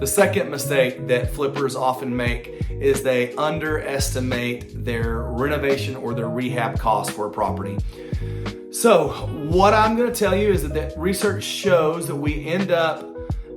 The second mistake that flippers often make is they underestimate their renovation or their rehab costs for a property. So what I'm going to tell you is that research shows that we end up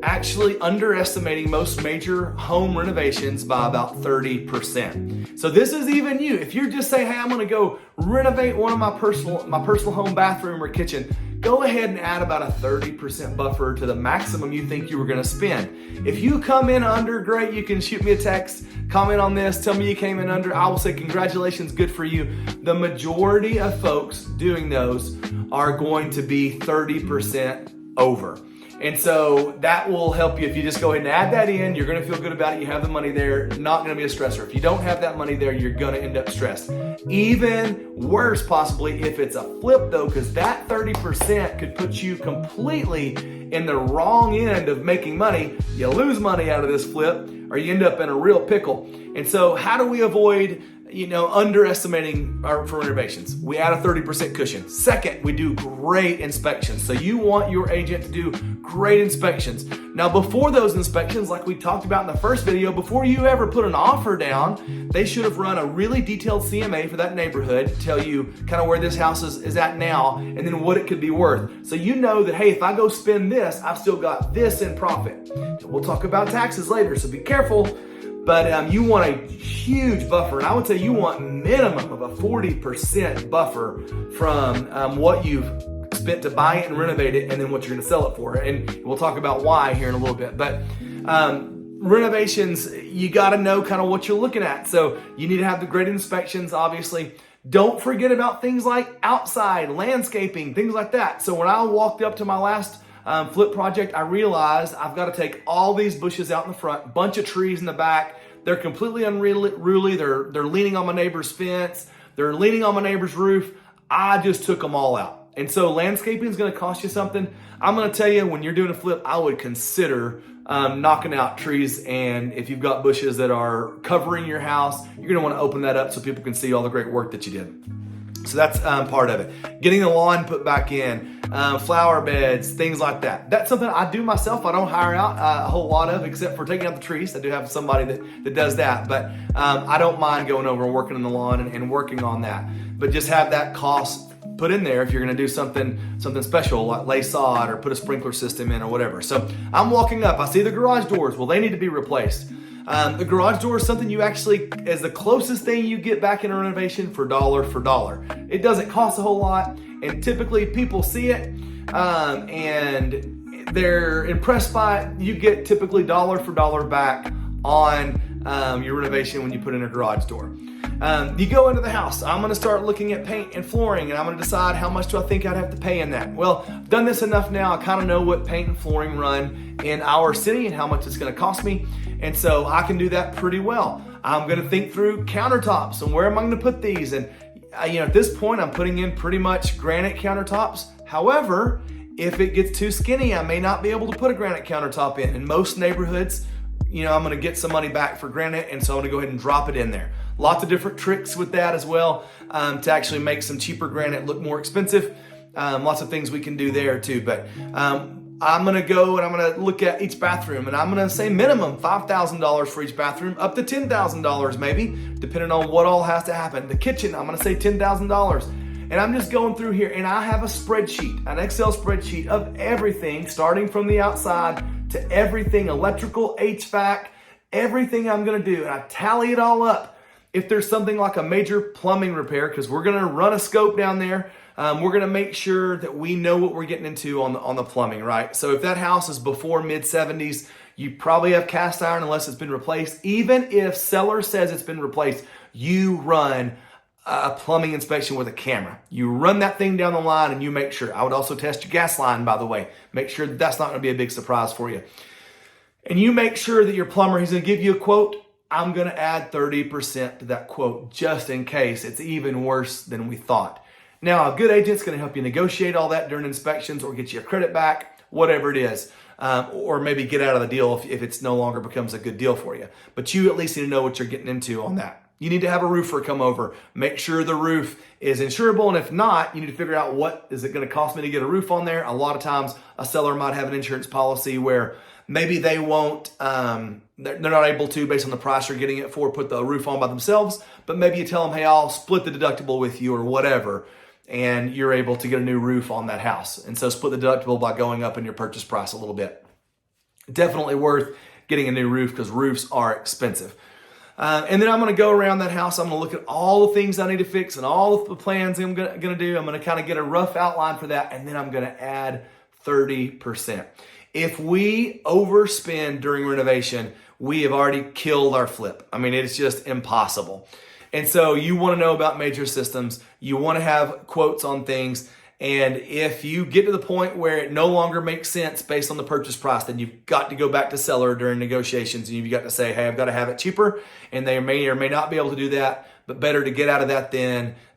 actually underestimating most major home renovations by about 30%. So this is even you. If you're just saying, hey, I'm going to go renovate one of my personal home bathroom or kitchen, go ahead and add about a 30% buffer to the maximum you think you were going to spend. If you come in under, great, you can shoot me a text, comment on this, tell me you came in under. I will say congratulations, good for you. The majority of folks doing those are going to be 30% over. And so that will help you if you just go ahead and add that in. You're going to feel good about it. You have the money there. Not going to be a stressor. If you don't have that money there, you're going to end up stressed. Even worse, possibly, if it's a flip, though, because that 30% could put you completely in the wrong end of making money. You lose money out of this flip, or you end up in a real pickle. And so how do we avoid underestimating our for renovations? We add a 30% cushion. Second, we do great inspections. So you want your agent to do great inspections. Now, before those inspections, like we talked about in the first video, before you ever put an offer down, they should have run a really detailed CMA for that neighborhood to tell you kind of where this house is at now and then what it could be worth. So you know that, hey, if I go spend this, I've still got this in profit. We'll talk about taxes later, so be careful. But you want a huge buffer, and I would say you want minimum of a 40% buffer from what you've spent to buy it and renovate it, and then what you're going to sell it for. And we'll talk about why here in a little bit. But renovations, you got to know kind of what you're looking at. So you need to have the great inspections, obviously. Don't forget about things like outside, landscaping, things like that. So when I walked up to my last flip project, I realized I've got to take all these bushes out in the front, bunch of trees in the back. They're completely unruly. They're leaning on my neighbor's fence. They're leaning on my neighbor's roof. I just took them all out. And so landscaping is going to cost you something. I'm going to tell you, when you're doing a flip, I would consider knocking out trees. And if you've got bushes that are covering your house, you're going to want to open that up so people can see all the great work that you did. So that's part of it. Getting the lawn put back in, flower beds, things like that. That's something I do myself. I don't hire out a whole lot of, except for taking out the trees. I do have somebody that does that. But I don't mind going over and working on the lawn and working on that. But just have that cost put in there if you're going to do something special, like lay sod or put a sprinkler system in or whatever. So I'm walking up. I see the garage doors. Well, they need to be replaced. The garage door is something you actually, is the closest thing you get back in a renovation for dollar for dollar. It doesn't cost a whole lot, and typically people see it and they're impressed by it. You get typically dollar for dollar back on your renovation when you put in a garage door. You go into the house. I'm going to start looking at paint and flooring, and I'm going to decide how much do I think I'd have to pay in that. Well, I've done this enough now. I kind of know what paint and flooring run in our city and how much it's going to cost me. And so I can do that pretty well. I'm going to think through countertops and where am I going to put these. And at this point, I'm putting in pretty much granite countertops. However, if it gets too skinny, I may not be able to put a granite countertop in. In most neighborhoods, I'm going to get some money back for granite, and so I'm going to go ahead and drop it in there. Lots of different tricks with that as well to actually make some cheaper granite look more expensive. Lots of things we can do there too. But I'm going to go and I'm going to look at each bathroom, and I'm going to say minimum $5,000 for each bathroom, up to $10,000 maybe, depending on what all has to happen. The kitchen, I'm going to say $10,000. And I'm just going through here, and I have a spreadsheet, an Excel spreadsheet of everything, starting from the outside to everything, electrical, HVAC, everything I'm going to do. And I tally it all up. If there's something like a major plumbing repair, because we're going to run a scope down there, we're going to make sure that we know what we're getting into on the plumbing, right? So if that house is before mid-70s, you probably have cast iron unless it's been replaced. Even if seller says it's been replaced, you run a plumbing inspection with a camera. You run that thing down the line and you make sure. I would also test your gas line, by the way. Make sure that's not going to be a big surprise for you. And you make sure that your plumber, he's going to give you a quote. I'm going to add 30% to that quote just in case it's even worse than we thought. Now, a good agent's going to help you negotiate all that during inspections or get you a credit back, whatever it is. Or maybe get out of the deal if it's no longer becomes a good deal for you. But you at least need to know what you're getting into on that. You need to have a roofer come over. Make sure the roof is insurable, and if not, you need to figure out what is it going to cost me to get a roof on there. A lot of times, a seller might have an insurance policy where Maybe they won't, they're not able to, based on the price you're getting it for, put the roof on by themselves, but maybe you tell them, hey, I'll split the deductible with you or whatever, and you're able to get a new roof on that house. And so split the deductible by going up in your purchase price a little bit. Definitely worth getting a new roof because roofs are expensive. And then I'm going to go around that house. I'm going to look at all the things I need to fix and all the plans I'm going to do. I'm going to kind of get a rough outline for that, and then I'm going to add 30%. If we overspend during renovation, we have already killed our flip. I mean, it's just impossible. And so you want to know about major systems. You want to have quotes on things. And if you get to the point where it no longer makes sense based on the purchase price, then you've got to go back to seller during negotiations, and you've got to say, hey, I've got to have it cheaper. And they may or may not be able to do that, but better to get out of that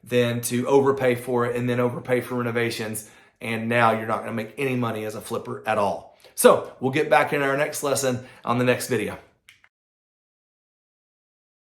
than to overpay for it and then overpay for renovations. And now you're not going to make any money as a flipper at all. So we'll get back in our next lesson on the next video.